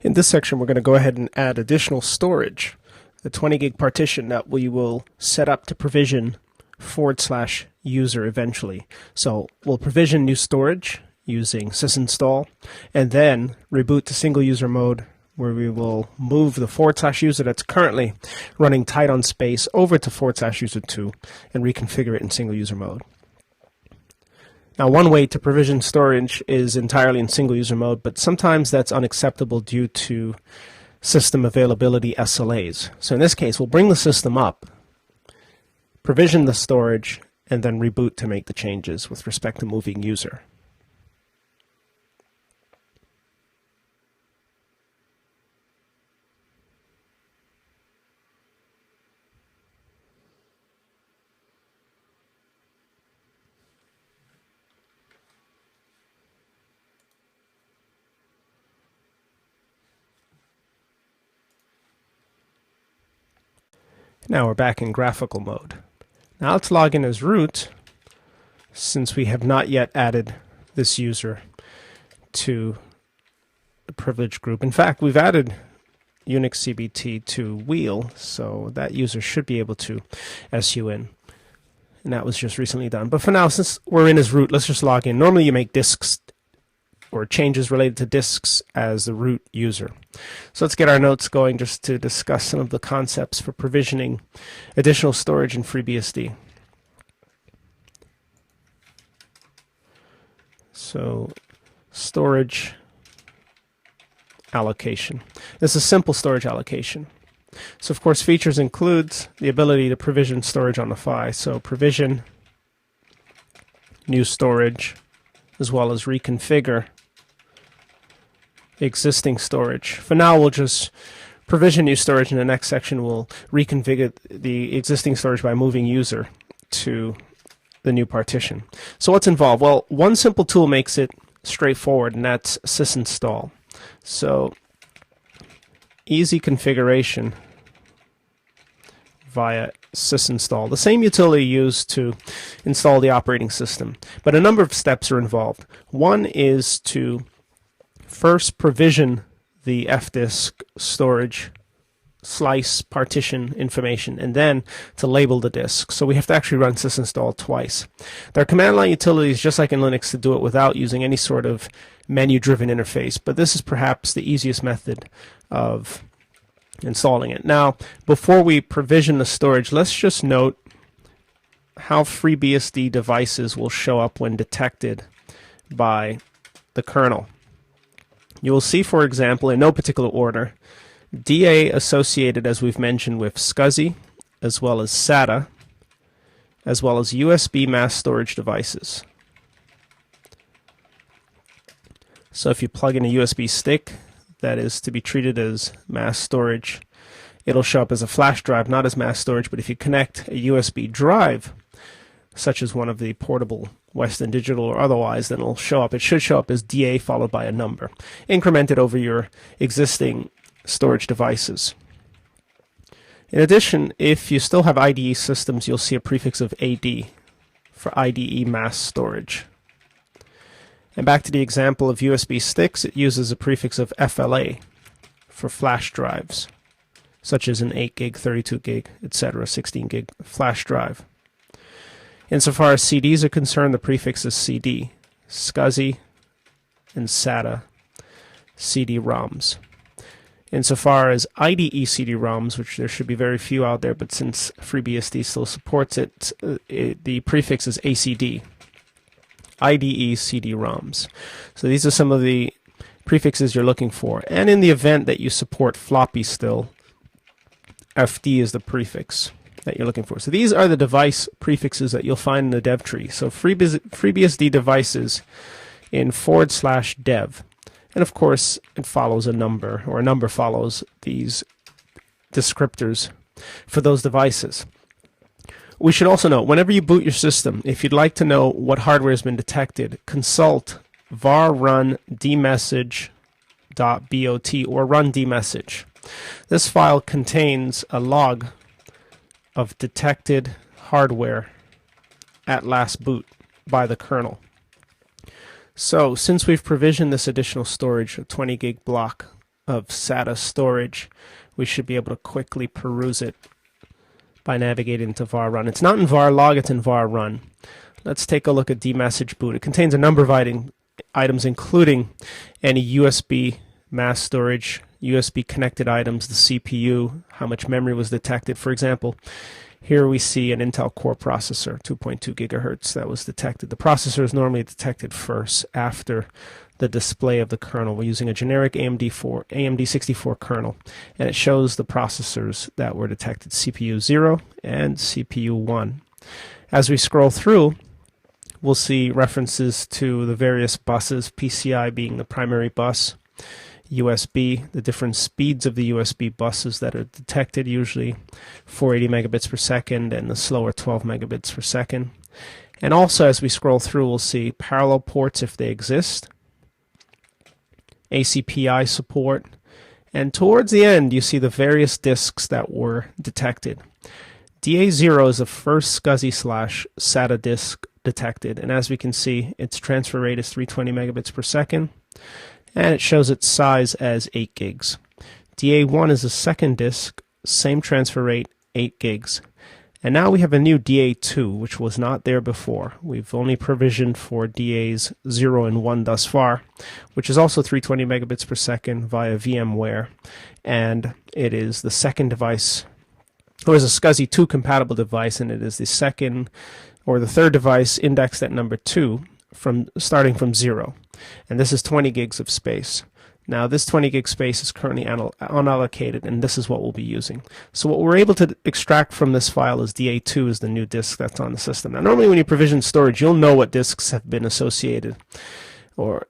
In this section, we're going to go ahead and add additional storage, the 20 gig partition that we will set up to provision /user eventually. So we'll provision new storage using sysinstall and then reboot to single user mode, where we will move the /user that's currently running tight on space over to /user2 and reconfigure it in single user mode. Now, one way to provision storage is entirely in single user mode, but sometimes that's unacceptable due to system availability SLAs. So in this case, we'll bring the system up, provision the storage, and then reboot to make the changes with respect to moving user. Now we're back in graphical mode. Now let's log in as root, since we have not yet added this user to the privilege group. In fact, we've added Unix CBT to wheel, so that user should be able to SU in. And that was just recently done. But for now, since we're in as root, let's just log in. Normally you make disks or changes related to disks as the root user. So let's get our notes going just to discuss some of the concepts for provisioning additional storage in FreeBSD. So storage allocation. This is simple storage allocation. So of course features includes the ability to provision storage on the fly. So provision new storage, as well as reconfigure existing storage. For now, we'll just provision new storage. In the next section, we'll reconfigure the existing storage by moving user to the new partition. So what's involved? Well, one simple tool makes it straightforward, and that's sysinstall. So easy configuration via sysinstall, the same utility used to install the operating system. But a number of steps are involved. One is to first provision the fdisk storage slice partition information, and then to label the disk. So we have to actually run sysinstall twice. There are command line utilities, just like in Linux, to do it without using any sort of menu-driven interface, but this is perhaps the easiest method of installing it. Now, before we provision the storage, let's just note how FreeBSD devices will show up when detected by the kernel. You will see, for example, in no particular order, DA associated, as we've mentioned, with SCSI, as well as SATA, as well as USB mass storage devices. So if you plug in a USB stick that is to be treated as mass storage, it'll show up as a flash drive, not as mass storage. But if you connect a USB drive, such as one of the portable Western Digital or otherwise, then it'll show up. It should show up as DA followed by a number, incremented over your existing storage devices. In addition, if you still have IDE systems, you'll see a prefix of AD for IDE mass storage. And back to the example of USB sticks, it uses a prefix of FLA for flash drives, such as an 8 gig, 32 gig, etc., 16 gig flash drive. Insofar as CDs are concerned, the prefix is CD, SCSI, and SATA CD-ROMs. Insofar as IDE CD-ROMs, which there should be very few out there, but since FreeBSD still supports it, the prefix is ACD, IDE CD-ROMs. So these are some of the prefixes you're looking for. And in the event that you support floppy still, FD is the prefix that you're looking for. So these are the device prefixes that you'll find in the dev tree. So FreeBSD devices in /dev. And of course, it follows a number, or a number follows these descriptors for those devices. We should also note, whenever you boot your system, if you'd like to know what hardware has been detected, consult var run dmessage.bot or run dmessage. This file contains a log of detected hardware at last boot by the kernel. So since we've provisioned this additional storage, a 20 gig block of SATA storage, we should be able to quickly peruse it by navigating to var run. It's not in var log, it's in var run. Let's take a look at dmessage boot. It contains a number of items, including any USB mass storage, USB connected items, the CPU, how much memory was detected. For example, here we see an Intel Core processor, 2.2 gigahertz, that was detected. The processor is normally detected first after the display of the kernel. We're using a generic AMD64 kernel, and it shows the processors that were detected, CPU 0 and CPU 1. As we scroll through, we'll see references to the various buses, PCI being the primary bus, USB, the different speeds of the USB buses that are detected, usually 480 megabits per second and the slower 12 megabits per second. And also, as we scroll through, we'll see parallel ports if they exist, ACPI support, and towards the end you see the various disks that were detected. DA0 is the first SCSI/SATA disk detected, and as we can see, its transfer rate is 320 megabits per second, and it shows its size as 8 gigs. DA1 is the second disk, same transfer rate, 8 gigs. And now we have a new DA2, which was not there before. We've only provisioned for DAs 0 and 1 thus far, which is also 320 megabits per second via VMware, and it is the second device, or is a SCSI 2 compatible device, and it is the second or the third device indexed at number 2 starting from 0. And this is 20 gigs of space. Now this 20 gig space is currently unallocated, and this is what we'll be using. So what we're able to extract from this file is DA2 is the new disk that's on the system. Now normally when you provision storage, you'll know what disks have been associated or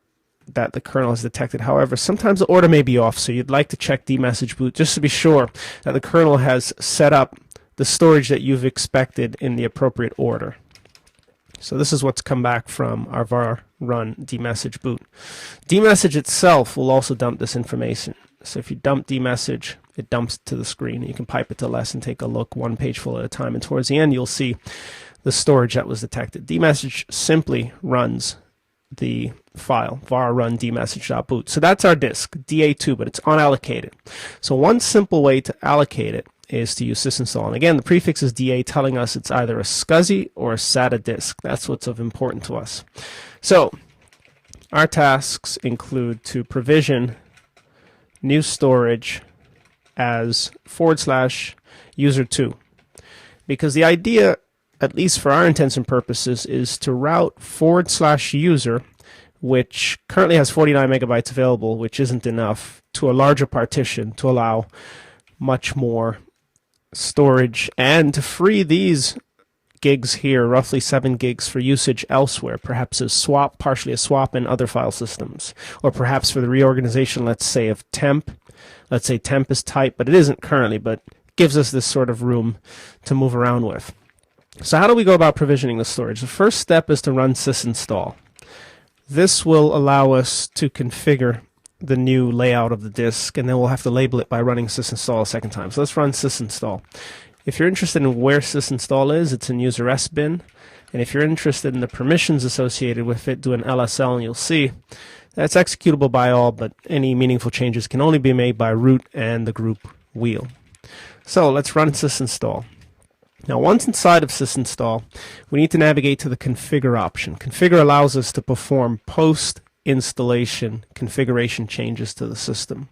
that the kernel has detected. However, sometimes the order may be off, so you'd like to check dmessage boot just to be sure that the kernel has set up the storage that you've expected in the appropriate order. So this is what's come back from our var run dmessage boot. Dmessage itself will also dump this information. So if you dump dmessage, it dumps to the screen. You can pipe it to less and take a look one page full at a time. And towards the end, you'll see the storage that was detected. Dmessage simply runs the file var run dmessage.boot. So that's our disk, DA2, but it's unallocated. So one simple way to allocate it is to use sysinstall. And again, the prefix is DA, telling us it's either a SCSI or a SATA disk. That's what's of importance to us. So our tasks include to provision new storage as /user2, because the idea, at least for our intents and purposes, is to route /user, which currently has 49 megabytes available, which isn't enough, to a larger partition to allow much more storage, and to free these gigs here, roughly 7 gigs, for usage elsewhere, perhaps as swap, partially a swap in other file systems, or perhaps for the reorganization, let's say, of temp. Let's say temp is type, but it isn't currently, but gives us this sort of room to move around with. So how do we go about provisioning the storage? The first step is to run sysinstall. This will allow us to configure the new layout of the disk, and then we'll have to label it by running sysinstall a second time. So let's run sysinstall. If you're interested in where sysinstall is, it's in user sbin, and if you're interested in the permissions associated with it, do an LSL, and you'll see that's executable by all, but any meaningful changes can only be made by root and the group wheel. So let's run sysinstall. Now once inside of sysinstall, we need to navigate to the configure option. Configure allows us to perform post-installation configuration changes to the system.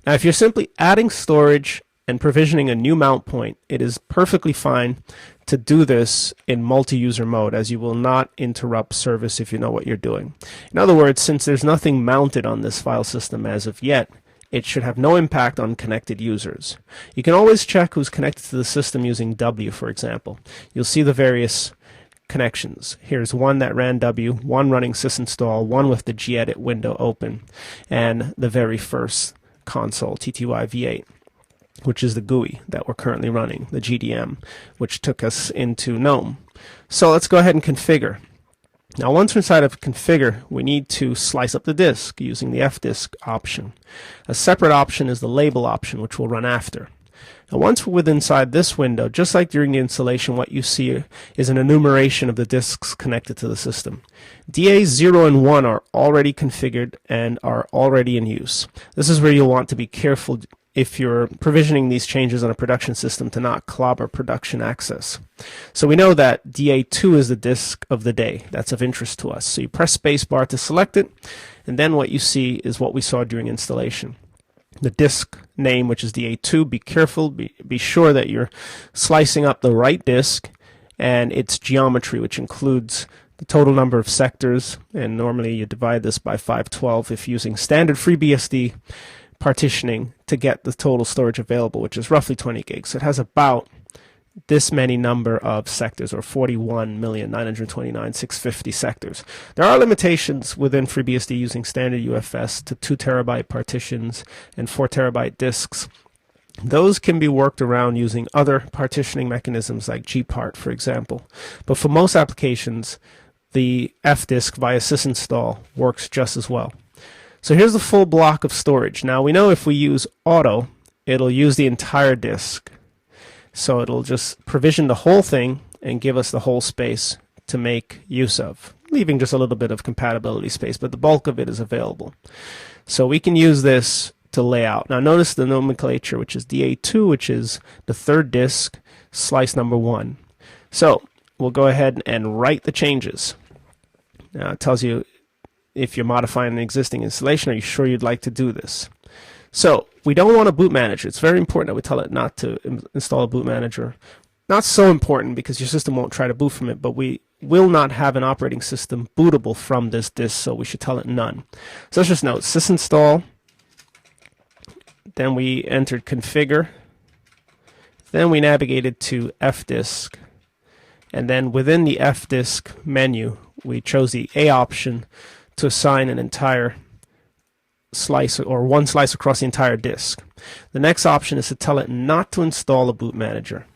Now if you're simply adding storage and provisioning a new mount point, it is perfectly fine to do this in multi-user mode, as you will not interrupt service if you know what you're doing. In other words, since there's nothing mounted on this file system as of yet, it should have no impact on connected users. You can always check who's connected to the system using W, for example. You'll see the various connections. Here's one that ran W, one running sysinstall, one with the gedit window open, and the very first console, TTY V8, which is the GUI that we're currently running, the GDM, which took us into GNOME. So let's go ahead and configure. Now once we're inside of configure, we need to slice up the disk using the fdisk option. A separate option is the label option, which we'll run after. Now once we're within inside this window, just like during the installation, what you see is an enumeration of the disks connected to the system. DAs 0 and 1 are already configured and are already in use. This is where you'll want to be careful if you're provisioning these changes on a production system to not clobber production access. So we know that DA2 is the disk of the day. That's of interest to us. So you press spacebar to select it, and then what you see is what we saw during installation. The disk name, which is DA2, be careful, be sure that you're slicing up the right disk and its geometry, which includes the total number of sectors, and normally you divide this by 512 if using standard FreeBSD partitioning to get the total storage available, which is roughly 20 gigs. It has about this many number of sectors, or 41,929,650 sectors. There are limitations within FreeBSD using standard UFS to 2 terabyte partitions and 4 terabyte disks. Those can be worked around using other partitioning mechanisms like gpart, for example. But for most applications, the fdisk via sysinstall works just as well. So here's the full block of storage. Now we know if we use auto, it'll use the entire disk. So it'll just provision the whole thing and give us the whole space to make use of, leaving just a little bit of compatibility space, but the bulk of it is available. So we can use this to lay out. Now notice the nomenclature, which is DA2, which is the third disk, slice number 1. So we'll go ahead and write the changes. Now it tells you if you're modifying an existing installation, are you sure you'd like to do this? So we don't want a boot manager. It's very important that we tell it not to install a boot manager. Not so important because your system won't try to boot from it, but we will not have an operating system bootable from this disk, so we should tell it none. So let's just note sysinstall, then we entered configure, then we navigated to fdisk, and then within the fdisk menu we chose the A option to assign an entire slice or one slice across the entire disk. The next option is to tell it not to install a boot manager.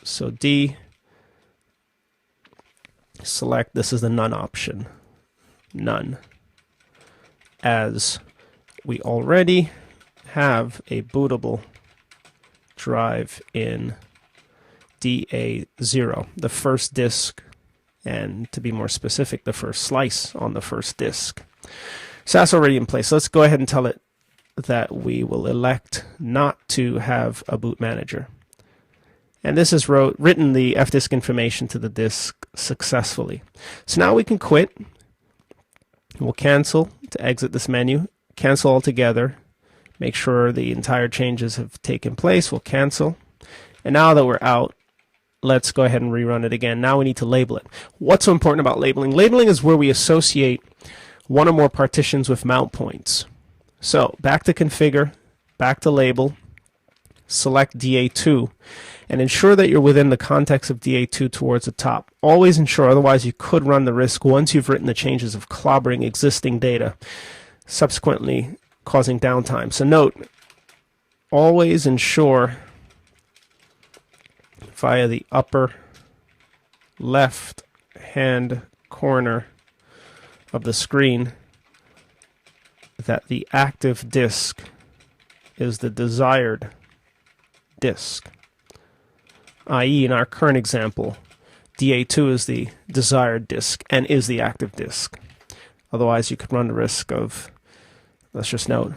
So D, select, this is the none option, none, as we already have a bootable drive in DA0, the first disk, and to be more specific, the first slice on the first disk. So that's already in place. So let's go ahead and tell it that we will elect not to have a boot manager. And this has written the fdisk information to the disk successfully. So now we can quit. We'll cancel to exit this menu, cancel altogether, make sure the entire changes have taken place. We'll cancel. And now that we're out, let's go ahead and rerun it again. Now we need to label it. What's so important about labeling? Labeling is where we associate one or more partitions with mount points. So back to configure, back to label, select DA2, and ensure that you're within the context of DA2 towards the top. Always ensure, otherwise you could run the risk once you've written the changes of clobbering existing data, subsequently causing downtime. So note, always ensure via the upper left hand corner of the screen that the active disk is the desired disk. I.e., in our current example, DA2 is the desired disk and is the active disk. Otherwise, you could run the risk of, let's just note,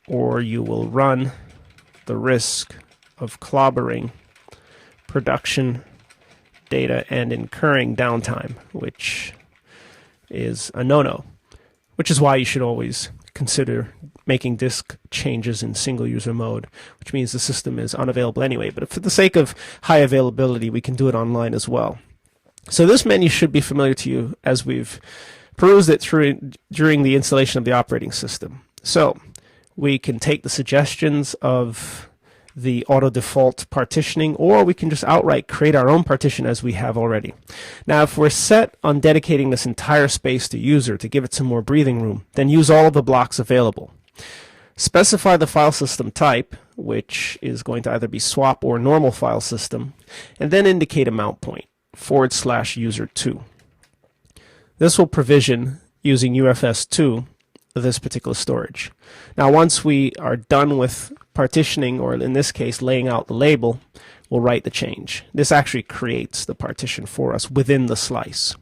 or you will run the risk of clobbering production data and incurring downtime, which is a no-no, which is why you should always consider making disk changes in single user mode, which means the system is unavailable anyway. But for the sake of high availability, we can do it online as well. So this menu should be familiar to you as we've perused it through during the installation of the operating system. So we can take the suggestions of the auto default partitioning, or we can just outright create our own partition as we have already. Now if we're set on dedicating this entire space to user to give it some more breathing room, then use all of the blocks available. Specify the file system type, which is going to either be swap or normal file system, and then indicate a mount point, /user2. This will provision using UFS2 this particular storage. Now once we are done with partitioning, or in this case laying out the label, we'll write the change. This actually creates the partition for us within the slice.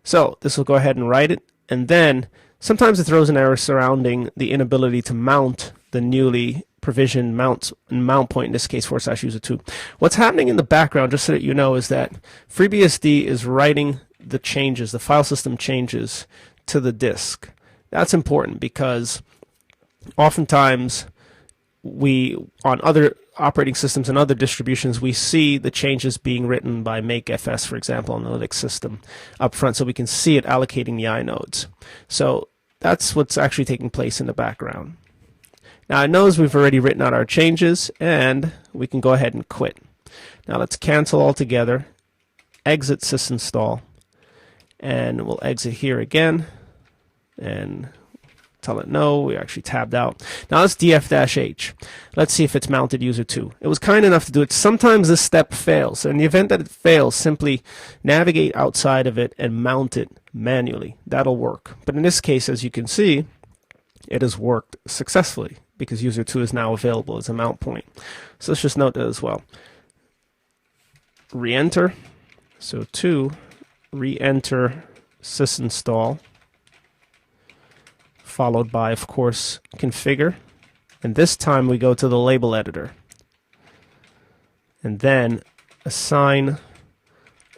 So this will go ahead and write it, and then sometimes it throws an error surrounding the inability to mount the newly provisioned mount point, in this case /user2. What's happening in the background, just so that you know, is that FreeBSD is writing the changes, the file system changes, to the disk. That's important because oftentimes on other operating systems and other distributions, we see the changes being written by makefs, for example, on the Linux system up front, so we can see it allocating the inodes. So that's what's actually taking place in the background. Now it knows we've already written out our changes, and we can go ahead and quit. Now let's cancel altogether, exit sysinstall, and we'll exit here again, and tell it no, we actually tabbed out. Now let's df-h. Let's see if it's mounted user2. It was kind enough to do it. Sometimes this step fails. So in the event that it fails, simply navigate outside of it and mount it manually. That'll work. But in this case, as you can see, it has worked successfully because user2 is now available as a mount point. So let's just note that as well. Re-enter. So to re-enter sysinstall, followed by, of course, configure. And this time we go to the label editor. And then assign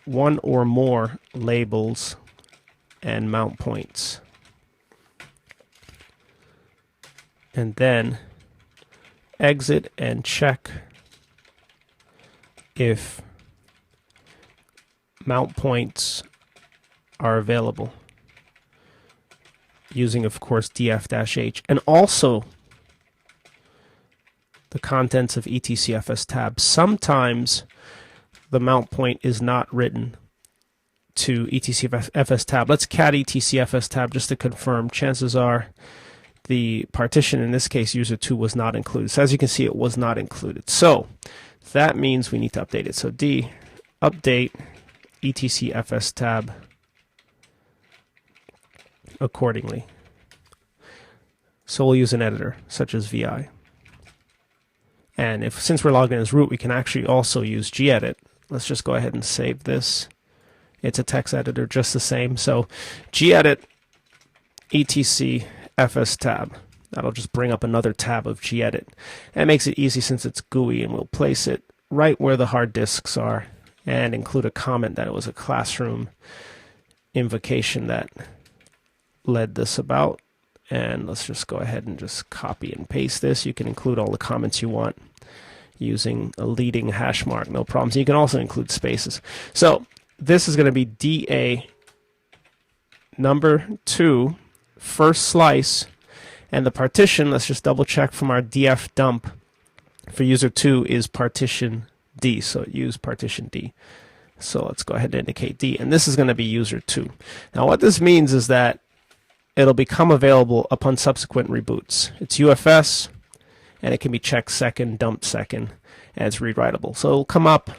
one or more labels and mount points. And then exit and check if mount points are available, using, of course, df-h, and also the contents of etcfs tab. Sometimes the mount point is not written to etcfs tab. Let's cat etcfs tab just to confirm. Chances are the partition, in this case user2, was not included. So as you can see, it was not included. So that means we need to update it. So d update etcfs tab accordingly. So we'll use an editor such as vi. And since we're logged in as root, we can actually also use gedit. Let's just go ahead and save this. It's a text editor just the same. So gedit etcfs tab. That'll just bring up another tab of gedit. And it makes it easy since it's GUI, and we'll place it right where the hard disks are and include a comment that it was a classroom invocation that led this about. And let's just go ahead and just copy and paste this. You can include all the comments you want using a leading hash mark, no problems. You can also include spaces. So this is going to be DA number 2, first slice, and the partition, let's just double check from our df dump for user 2 is partition D, so use partition D. So let's go ahead and indicate D, and this is going to be user 2. Now what this means is that it'll become available upon subsequent reboots. It's UFS, and it can be checked second, dumped second, and it's rewritable. So it'll come up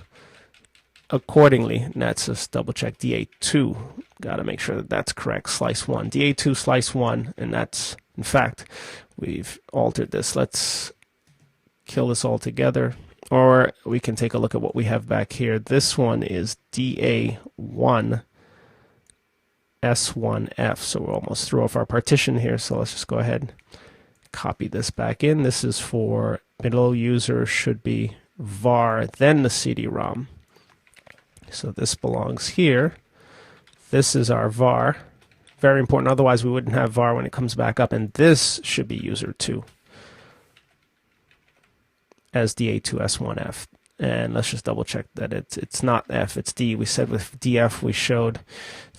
accordingly. And let's just double check DA2. Got to make sure that that's correct. Slice 1. DA2 slice 1, and that's, in fact, we've altered this. Let's kill this all together. Or we can take a look at what we have back here. This one is DA1 S1F. So we're almost through off our partition here. So let's just go ahead, copy this back in. This is for middle user should be var, then the CD-ROM. So this belongs here. This is our var. Very important, otherwise we wouldn't have var when it comes back up. And this should be user 2 as DA2S1F. And let's just double check that it's not F, it's D. We said with DF we showed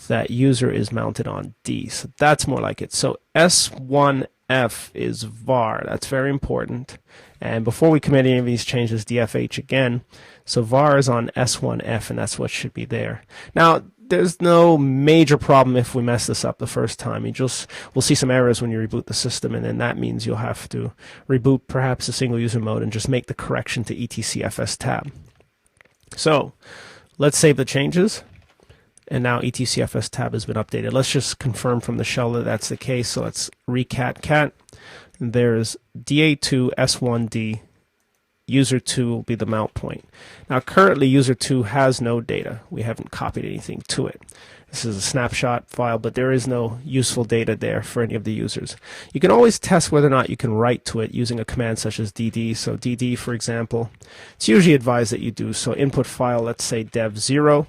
that user is mounted on D. So that's more like it. So S1F is var. That's very important. And before we commit any of these changes, DFH again. So var is on S1F, and that's what should be there. Now, there's no major problem if we mess this up the first time. We'll see some errors when you reboot the system, and then that means you'll have to reboot perhaps a single user mode and just make the correction to etcfs tab. So let's save the changes, and now etcfs tab has been updated. Let's just confirm from the shell that that's the case. So let's recat cat. And there's DA2 S1D. User 2 will be the mount point. Now currently user 2 has no data. We haven't copied anything to it. This is a snapshot file, but there is no useful data there for any of the users. You can always test whether or not you can write to it using a command such as dd. So dd, for example, it's usually advised that you do. So input file, let's say dev0.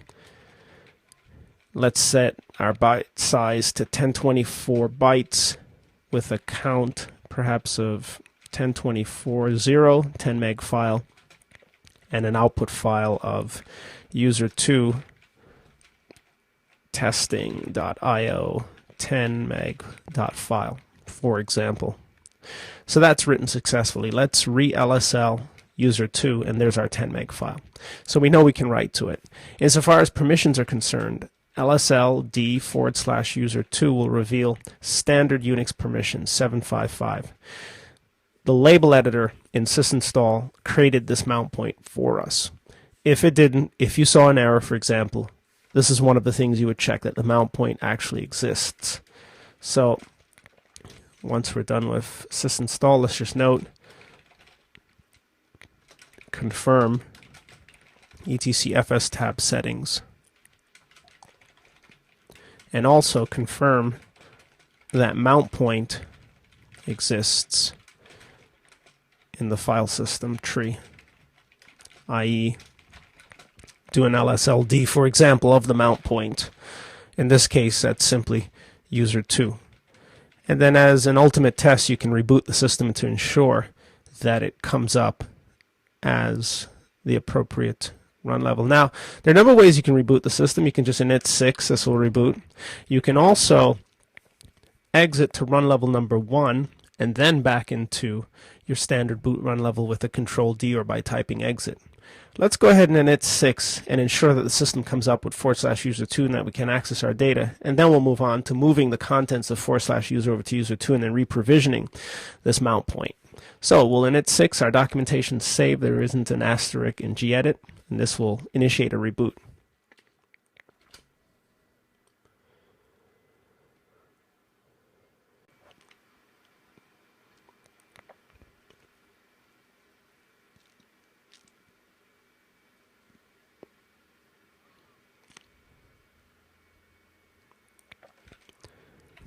Let's set our byte size to 1024 bytes with a count perhaps of 1024 10 meg file, and an output file of user2 testing.io 10 meg file, for example. So that's written successfully. Let's re-LSL user2, and there's our 10 meg file. So we know we can write to it. Insofar as permissions are concerned, lsld/user2 will reveal standard Unix permissions 755. The label editor in sysinstall created this mount point for us. If it didn't, if you saw an error, for example, this is one of the things you would check, that the mount point actually exists. So once we're done with sysinstall, let's just note, confirm etcfs tab settings, and also confirm that mount point exists in the file system tree, i.e. do an lsld, for example, of the mount point. In this case, that's simply user2. And then as an ultimate test, you can reboot the system to ensure that it comes up as the appropriate run level. Now, there are a number of ways you can reboot the system. You can just init 6, this will reboot. You can also exit to run level number 1 and then back into your standard boot run level with a control D or by typing exit. Let's go ahead and init 6 and ensure that the system comes up with /user2 and that we can access our data, and then we'll move on to moving the contents of /user over to user2 and then reprovisioning this mount point. So we'll init 6, our documentation's saved, there isn't an asterisk in gedit, and this will initiate a reboot.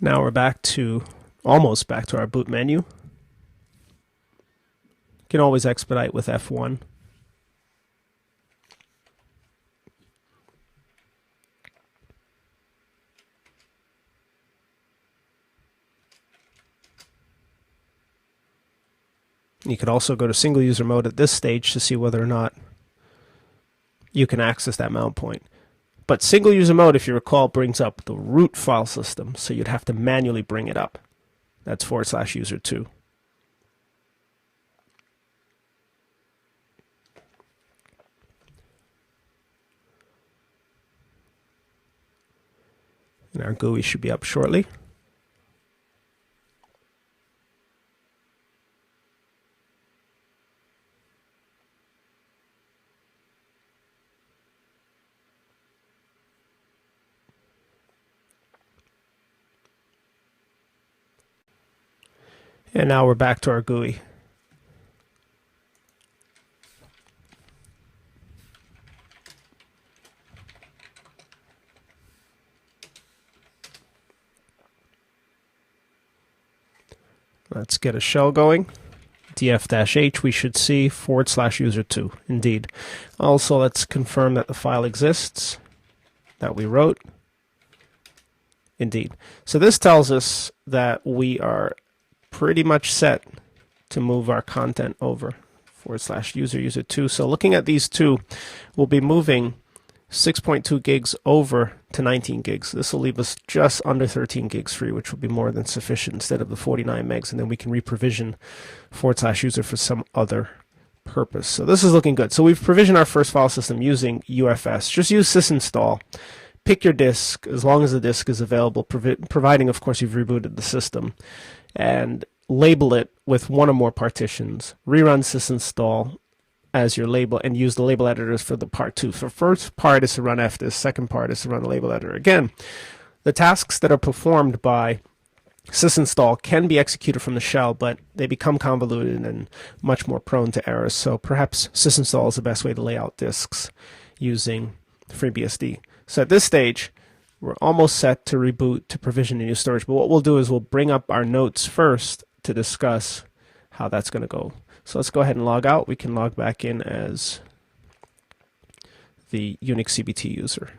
Now we're almost back to our boot menu. You can always expedite with F1. You could also go to single user mode at this stage to see whether or not you can access that mount point. But single user mode, if you recall, brings up the root file system, so you'd have to manually bring it up. That's /user2. And our GUI should be up shortly. And now we're back to our GUI. Let's get a shell going. df-h, we should see /user2. Indeed. Also, let's confirm that the file exists that we wrote. Indeed. So this tells us that we are pretty much set to move our content over /user2. So looking at these two, we'll be moving 6.2 gigs over to 19 gigs. This will leave us just under 13 gigs free, which will be more than sufficient instead of the 49 megs, and then we can reprovision /user for some other purpose. So this is looking good. So we've provisioned our first file system using UFS. Just use sysinstall. Pick your disk as long as the disk is available, providing, of course, you've rebooted the system, and label it with one or more partitions. Rerun sysinstall, as your label and use the label editors for the part 2. So first part is to run fdisk, second part is to run the label editor. Again, the tasks that are performed by sysinstall can be executed from the shell, but they become convoluted and much more prone to errors. So perhaps sysinstall is the best way to lay out disks using FreeBSD. So at this stage, we're almost set to reboot to provision the new storage. But what we'll do is we'll bring up our notes first to discuss how that's going to go. So let's go ahead and log out. We can log back in as the Unix CBT user.